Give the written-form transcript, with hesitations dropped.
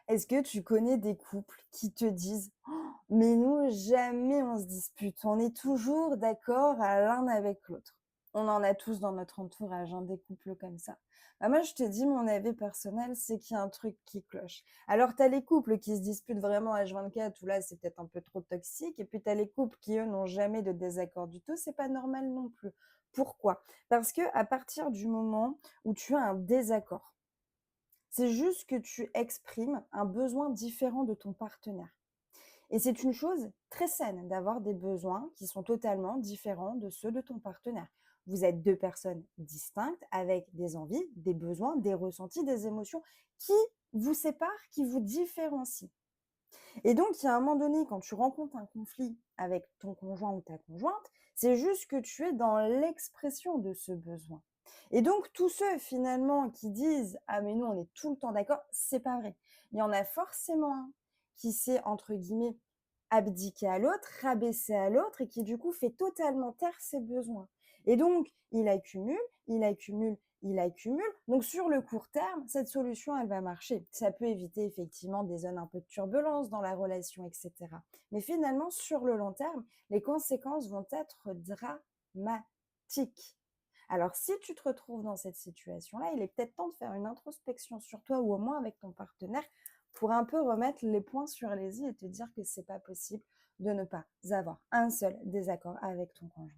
Est-ce que tu connais des couples qui te disent: «Oh, mais nous, jamais on se dispute, on est toujours d'accord à l'un avec l'autre». On en a tous dans notre entourage, hein, des couples comme ça. Bah, moi, je te dis mon avis personnel, c'est qu'il y a un truc qui cloche. Alors, tu as les couples qui se disputent vraiment H24 où là, c'est peut-être un peu trop toxique et puis tu as les couples qui, eux, n'ont jamais de désaccord du tout, c'est pas normal non plus. Pourquoi? Parce que à partir du moment où tu as un désaccord, c'est juste que tu exprimes un besoin différent de ton partenaire. Et c'est une chose très saine d'avoir des besoins qui sont totalement différents de ceux de ton partenaire. Vous êtes 2 personnes distinctes avec des envies, des besoins, des ressentis, des émotions qui vous séparent, qui vous différencient. Et donc, il y a un moment donné, quand tu rencontres un conflit avec ton conjoint ou ta conjointe, c'est juste que tu es dans l'expression de ce besoin. Et donc, tous ceux finalement qui disent: «Ah mais nous, on est tout le temps d'accord», c'est pas vrai. Il y en a forcément un qui s'est, entre guillemets, abdiqué à l'autre, rabaissé à l'autre et qui du coup fait totalement taire ses besoins. Et donc, il accumule, il accumule, il accumule. Donc sur le court terme, cette solution, elle va marcher. Ça peut éviter effectivement des zones un peu de turbulence dans la relation, et cetera. Mais finalement, sur le long terme, les conséquences vont être dramatiques. Alors si tu te retrouves dans cette situation-là, il est peut-être temps de faire une introspection sur toi ou au moins avec ton partenaire pour un peu remettre les points sur les i et te dire que c'est pas possible de ne pas avoir un seul désaccord avec ton conjoint.